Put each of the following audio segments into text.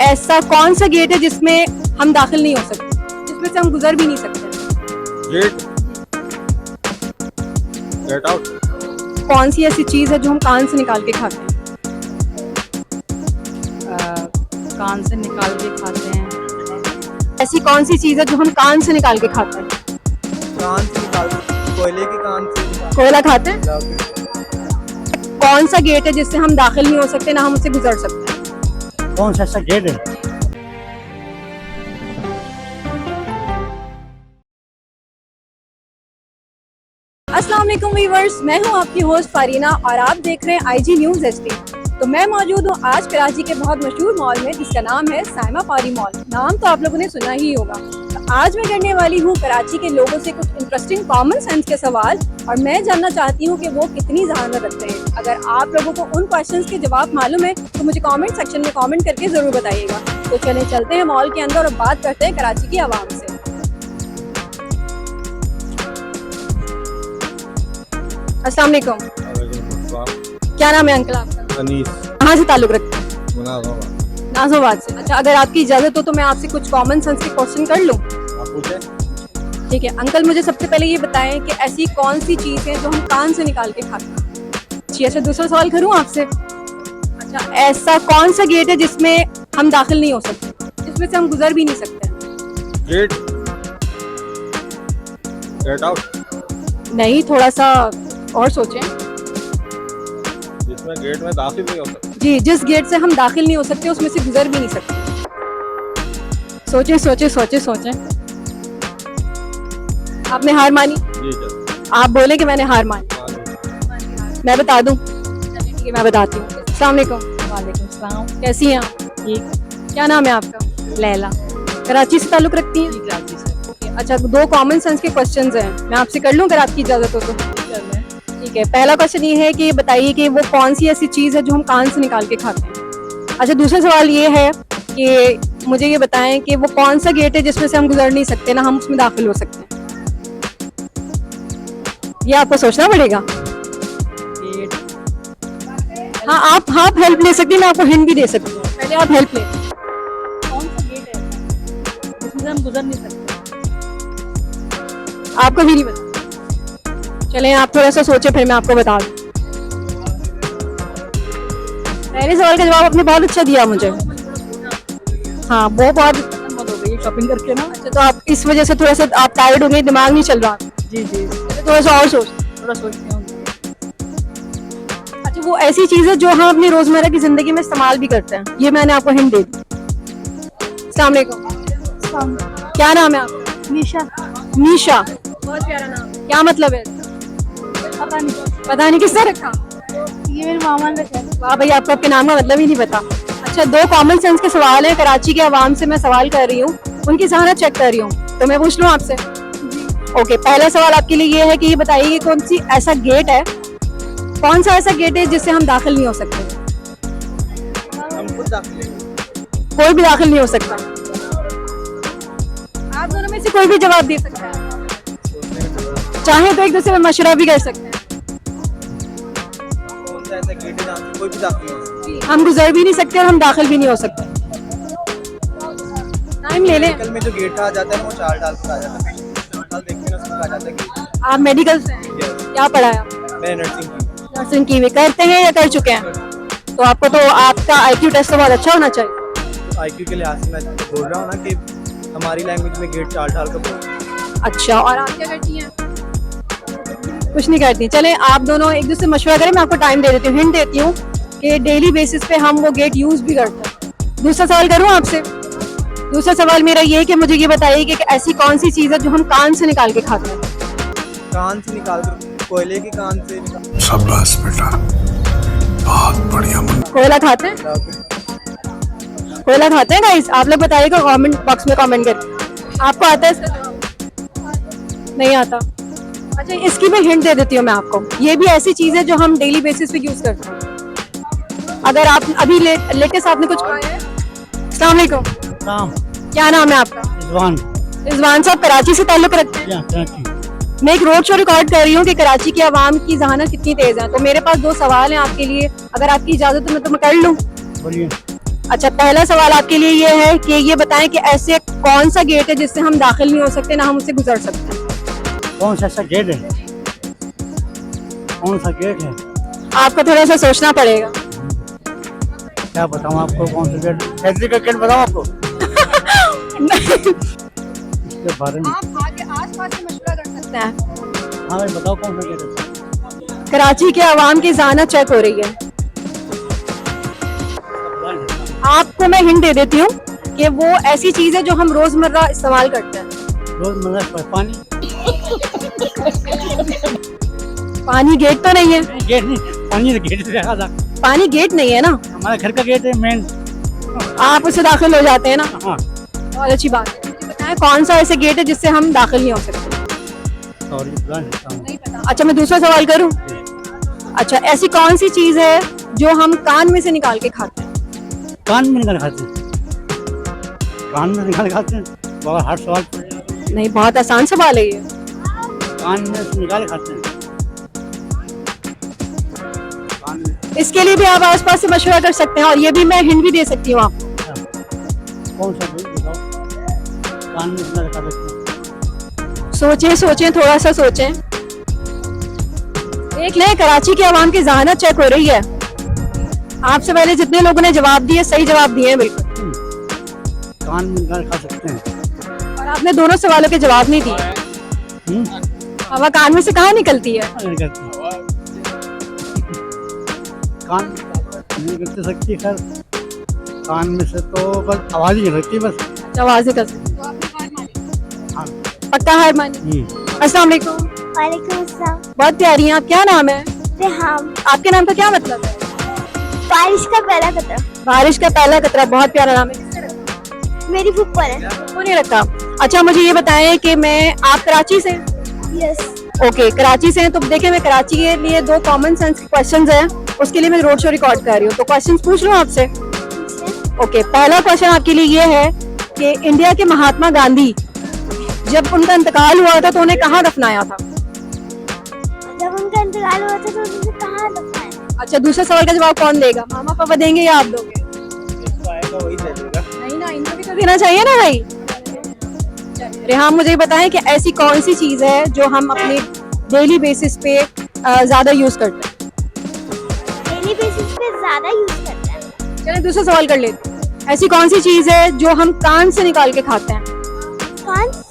ऐसा कौन सा गेट है जिसमें हम दाखिल नहीं हो सकते, जिसमें से हम गुजर भी नहीं सकते? Get get out. कौन सी ऐसी चीज है जो हम कान से निकाल के खाते हैं? कान से निकाल के खाते हैं। ऐसी कौन सी चीज है जो हम कान से निकाल के खाते हैं? कान से निकाल, कोयले के कान से कोयला खाते हैं? कौन सा गेट है जिससे हम दाखिल नहीं हो सकते ना हम उससे गुजर सकते हैं? कौन सा ऐसा गेट है? अस्सलाम वालेकुम व्यूअर्स, मैं हूं आपकी होस्ट फारीना और आप देख रहे हैं आईजी न्यूज़ एचडी। तो मैं मौजूद हूं आज कराची के बहुत मशहूर मॉल में जिसका नाम है साइमा पारी मॉल। नाम तो आप लोगों ने सुना ही होगा। तो आज मैं करने वाली हूं कराची के लोगों से कुछ इंटरेस्टिंग कॉमन सेंस के सवाल और मैं जानना चाहती हूं कि वो कितनी जहानत रखते हैं। अगर आप लोगों को उन क्वेश्चंस के जवाब मालूम है तो मुझे कमेंट सेक्शन में कमेंट करके जरूर बताइएगा। तो चलें चलते हैं मॉल के अंदर और बात करते हैं कराची की आवाम से। अस्सलाम वालेकुम। क्या नाम है अंकल आपका? अनीस। कहाँ से ताल्लुक रखते हैं? नाज़ोबाद से। अच्छा, अगर आपकी इजाजत हो तो मैं आपसे कुछ कॉमन सेंस के क्वेश्चन कर लूँ? आप पूछें। ठीक है अंकल, मुझे सबसे पहले ये बताएं कि ऐसी कौन सी चीज़ है जो हम कान से निकाल के खाते हैं? अच्छा, दूसरा सवाल करूँ आपसे। अच्छा, ऐसा कौन सा गेट है जिसमें हम दाखिल नहीं हो सकते, जिसमें से हम गुजर भी नहीं सकते? Get get out. नहीं, थोड़ा सा और सोचें। जिसमें गेट में दाखिल नहीं हो सकता। जी, जिस गेट से हम दाखिल नहीं हो सकते उसमें से गुजर भी नहीं सकते। सोचें सोचें सोचें सोचें। आपने हार मानी? जी चल। आप बोले कि मैंने हार मानी। मैं बता दूं? ठीक है, मैं बताती हूँ। अस्सलाम वालेकुम। वालेकुम सलाम। कैसी हैं आप? ठीक। क्या नाम है आपका? लैला। कराची से ताल्लुक रखती हैं? कराची से। अच्छा, दो कॉमन सेंस के क्वेश्चंस हैं, मैं आपसे कर लूं अगर आपकी इजाजत हो तो? ठीक है, पहला क्वेश्चन ये है कि बताइए कि वो कौन सी ऐसी चीज़ है जो हम कान से निकाल के खाते हैं? अच्छा, दूसरा सवाल ये है कि मुझे ये बताएं कि वो कौन सा गेट है जिसमें से हम गुजर नहीं सकते ना हम उसमें दाखिल हो सकते हैं? ये आपको सोचना पड़ेगा। गेट। हाँ, आप हेल्प ले सकती हैं, मैं आपको हिंट भी दे सकती हूँ। पहले आप हेल्प लें। कौन सा गेट है जिसमें हम गुजर नहीं सकते? आपको भी नहीं पता? चलें, आप थोड़ा सा सोचे फिर मैं आपको बता दूं। पहले सवाल का जवाब आपने बहुत अच्छा दिया मुझे। हाँ, वो बहुत मत हो गई शॉपिंग करके ना। अच्छा, तो आप इस वजह से थोड़ा सा आप टायर्ड हो गए, दिमाग नहीं चल रहा। जी जी। थोड़ा सा और सोच। थोड़ा सोचते हैं। अच्छा, वो ऐसी चीज है जो हम अपनी रोजमर्रा की जिंदगी में इस्तेमाल भी करते हैं, ये मैंने आपको हिंट दे दी। अस्सलाम वालेकुम। क्या नाम है आपका? निशा। नीशा। बहुत प्यारा नाम है। क्या मतलब है? पता नहीं किसने रखा? ये मेरे मामा ने रखा। वाह भाई, आपको आपके नाम का मतलब ही नहीं पता। अच्छा, दो कॉमन सेंस के सवाल हैं। कराची के आवाम से मैं सवाल कर रही हूँ, उनकी जहानत चेक कर रही हूँ, तो मैं पूछ लूँ आपसे? ओके, पहला सवाल आपके लिए ये है कि ये बताइए कि कौन सी ऐसा गेट है, कौन सा ऐसा गेट है जिससे हम दाखिल नहीं हो सकते? हम खुद दाखिल नहीं। कोई भी दाखिल नहीं हो सकता। आप दोनों में से कोई भी जवाब दे सकता है, चाहे तो एक दूसरे में मशवरा भी कर सकते हैं। कौन सा ऐसा गेट है जहाँ से कोई भी दाखिल नहीं हो सकता? हम गुजर भी नहीं सकते और हम दाखिल भी नहीं हो सकते। टाइम ले लें। मेडिकल में जो गेट आ जाता है ना, वो चार डाल कर आ जाता है। देखते हैं ना, उसमें आ जाता है गेट। आप मेडिकल से हैं? Yes। क्या पढ़ा है? मैं नर्सिंग की भी करते हैं या कर चुके हैं? तो आपको तो आपका IQ टेस्ट तो बहुत अच्छा होना चाहिए। IQ के लिहाज से मैं बोल रहा हूँ ना कि हमारी लैंग्वेज में गेट चार डाल कर बोलते हैं। अच्छा, और आप क्या करती हैं? कुछ नहीं करती। चलें, आप दोनों एक दूसरे से मशवरा करें, मैं आपको टाइम दे देती हूँ, हिंट देती हूँ कि डेली बेसिस पे हम वो गेट यूज भी करते हैं। दूसरा सवाल करूँ आपसे? दूसरा सवाल मेरा ये है कि मुझे ये बताइए कि ऐसी कौन सी चीज़ है जो हम कान से निकाल के खाते हैं? कान से निकाल कर, कोयले के कान से निकाल। शाबाश बेटा, बहुत बढ़िया। कोयला खाते हैं? कोयला खाते हैं गाइस? आप लोग बताइएगा कमेंट बॉक्स में कमेंट करके। आपको आता है इसका जवाब? नहीं आता। अच्छा, इसकी मैं हिंट दे देती हूँ मैं आपको। ये भी ऐसी चीज़ है जो हम डेली बेसिस पे यूज करते हैं। अगर आप अभी लेटेस्ट आपने कुछ खाया है? अस्सलाम वालेकुम। क्या नाम है आपका? रिजवान। रिजवान साहब, कराची से ताल्लुक रखते हैं? या कराची। मैं एक रोड शो रिकॉर्ड कर रही हूँ कि कराची की आवाम की जहानत कितनी तेज है, तो मेरे पास दो सवाल हैं आपके लिए, अगर आपकी इजाजत हो तो मैं कर लूँ? बोलिए। अच्छा, पहला सवाल आपके लिए ये है कि ये बताएं कि ऐसे कौन सा गेट है जिससे हम दाखिल नहीं हो सकते ना हम उससे गुजर सकते हैं। कौन सा ऐसा गेट है? कौन सा गेट है? आपको थोड़ा सा सोचना पड़ेगा। क्या बताऊँ आपको? कौन सा गेट? फैक्ट्री का गेट बताऊँ आपको? इसके बारे में आप आगे आस-पास से मशवरा कर सकते हैं। हाँ भाई बताओ कौन सा गेट है? कराची के अवाम की ज़हानत चेक हो रही है। आपको मैं हिंट दे देती हूँ कि वो ऐसी चीज है जो हम रोजमर्रा इस्तेमाल करते हैं। रोजमर्रा पर पानी। पानी गेट तो नहीं है। गेट नहीं, पानी तो गेट से रखा था। पानी गेट नहीं है ना, हमारे घर का गेट है मेन। आप उससे दाखिल हो जाते हैं ना। हाँ। बहुत अच्छी बात है। मुझे बताएं कौन सा ऐसे गेट है जिससे हम दाखिल नहीं हो सकते। सॉरी नहीं पता। अच्छा, मैं दूसरा सवाल करूं। अच्छा, ऐसी कौन सी चीज है जो हम कान में से निकाल के खाते हैं? कान में निकाल खाते हैं। कान में निकाल खाते हैं? बहुत हार्ड सवाल। नहीं, बहुत आसान सवाल है ये। कान में से निकाल खाते हैं। कान में। इसके लिए भी आप आसपास से मशवरा कर सकते हैं और ये भी मैं हिंट भी दे सकती हूँ आपको। कौन सा गेट बताओ? कान में से निकाल खाते हैं। सोचें सोचें, थोड़ा सा सोचें। देख लें, कराची के अवाम की ज़हानत चेक हो रही है। आपसे पहले जितने लोगों ने जवाब दिए सही जवाब दिए हैं बिल्कुल। कान में निकाल खा सकते हैं। और आपने दोनों सवालों के जवाब नहीं दिए। हवा कान में से कहाँ निकलती है? कान नहीं निकल सकती खैर। कान में से तो बस आवाज ही निकलती बस। आवाज निकल सकती है। हाँ। पक्का हार मानी। अस्सलाम वालेकुम। वालेकुम अस्सलाम। बहुत प्यारी हैं आप। क्या नाम है? रेहाम। आपके नाम का क्या मतलब है? बारिश का पहला कतरा। बारिश का पहला कतरा। बहुत प्यारा नाम है। किसने रखा? मेरी फूफा है। वो नहीं रखा। अच्छा, मुझे ये बताएं कि आप कराची से? यस। ओके, कराची से हैं तो देखें, मैं कराची के लिए 2 कॉमन सेंस के क्वेश्चंस हैं, उसके लिए मैं रोड शो रिकॉर्ड कर रही हूँ, तो क्वेश्चंस पूछ लूँ आपसे? ओके, पहला क्वेश्चन आपके लिए ये है कि इंडिया के महात्मा गांधी जब उनका इंतकाल हुआ था तो उन्हें कहाँ दफनाया था? जब उनका इंतकाल हुआ था तो उसे कहाँ दफनाया? अच्छा, दूसरे सवाल का जवाब कौन देगा? मामा पापा देंगे या आप दोगे? जिसको आएगा वही दे देगा। नहीं ना, इनको भी तो देना चाहिए ना भाई। रेहाम, मुझे बताएं कि ऐसी कौन सी चीज है जो हम अपने डेली बेसिस पे ज्यादा यूज करते हैं? डेली बेसिस पे ज्यादा यूज करते हैं। चलिए दूसरा सवाल कर लेते हैं। ऐसी कौन सी चीज है जो हम कान से निकाल के खाते हैं? कान से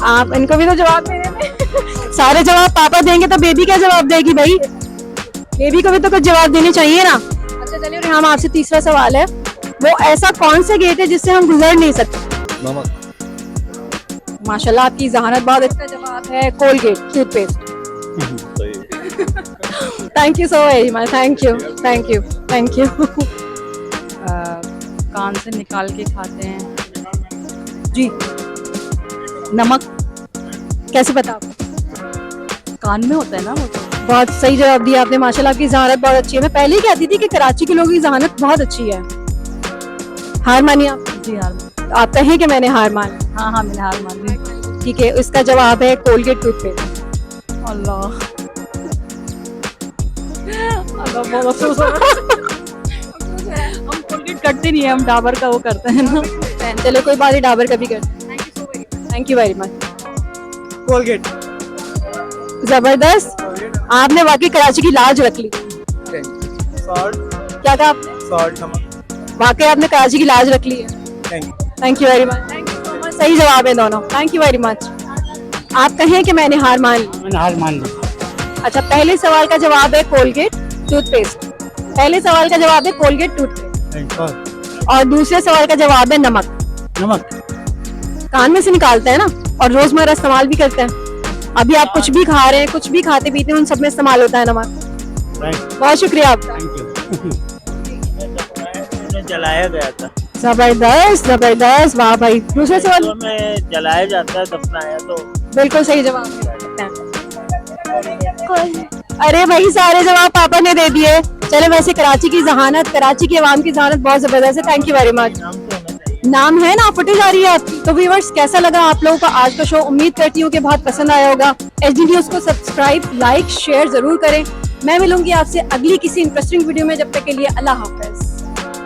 आप इनको भी तो जवाब दे देते। सारे जवाब पापा देंगे तो बेबी क्या जवाब देगी भाई? बेबी को भी तो कुछ जवाब देने चाहिए ना। अच्छा चलिए, हम आपसे तीसरा सवाल है, वो ऐसा कौन सा गेट है जिससे हम गुजर नहीं सकते? नमक। माशाल्लाह, आपकी ज़हानत बहुत अच्छा जवाब है। Colgate toothpaste. Thank you so very much. Thank you thank you thank you. कान से निकाल के खाते हैं जी। नमक। कैसे पता आपको? कान में होता है ना वो तो। बहुत सही जवाब दिया आपने। माशाल्लाह, आपकी ज़हानत बहुत अच्छी है। मैं पहले ही कहती थी कि कराची के लोगों की ज़हानत बहुत अच्छी है। हार मानी आप? जी हार मान। आप कहें कि मैंने हार मान ली। हाँ मैंने हार मान ली। ठीक है, इसका जवाब है कोलगेट टूथपेस्ट। अल्लाह अल्लाह, बहुत अफसोस हो रहा है। हम कोलगेट करते नहीं है, हम डाबर का वो करते हैं ना। चलो कोई बात नहीं, डाबर का भी करते हैं। Thank you very much. Colgate. जबरदस्त, आपने वाकई कराची की लाज रख ली। सॉल्ट। क्या कहा आपने? सॉल्ट, नमक। वाकई आपने कराची की लाज रख ली है। Thank you. Thank you very much. Thank you so much. सही जवाब है दोनों। Thank you very much. आप कहें कि मैंने हार मान ली। मैंने हार मान ली। अच्छा, पहले सवाल का जवाब है कोलगेट टूथपेस्ट। पहले सवाल का जवाब है कोलगेट टूथपेस्ट और दूसरे सवाल का जवाब है नमक। नमक कान में से निकालते हैं ना और रोजमर्रा इस्तेमाल भी करते हैं। अभी आप कुछ भी खा रहे हैं, कुछ भी खाते पीते हैं, उन सब में इस्तेमाल होता है नमक। राइट। बहुत शुक्रिया आपका। Thank you. जलाया गया था। जबरदस्त जबरदस्त, वाह भाई। दूसरे सवाल में जलाया जाता है, दफनाया तो बिल्कुल सही जवाब दे सकते हैं। कोई अरे भाई, सारे जवाब पापा ने दे दिए। चले, वैसे कराची की जहानत, कराची की आवाम की जहानत बहुत जबरदस्त है। Thank you very much. नाम तो होना चाहिए। नाम है ना, फुटेज आ रही है आपकी। तो व्यूअर्स, कैसा लगा आप लोगों का आज का शो? उम्मीद करती हूँ कि बहुत पसंद आया होगा। एचडी न्यूज को सब्सक्राइब, लाइक, शेयर जरूर करें। मैं मिलूंगी आपसे अगली किसी इंटरेस्टिंग वीडियो में, जब तक के लिए अल्लाह हाफिज।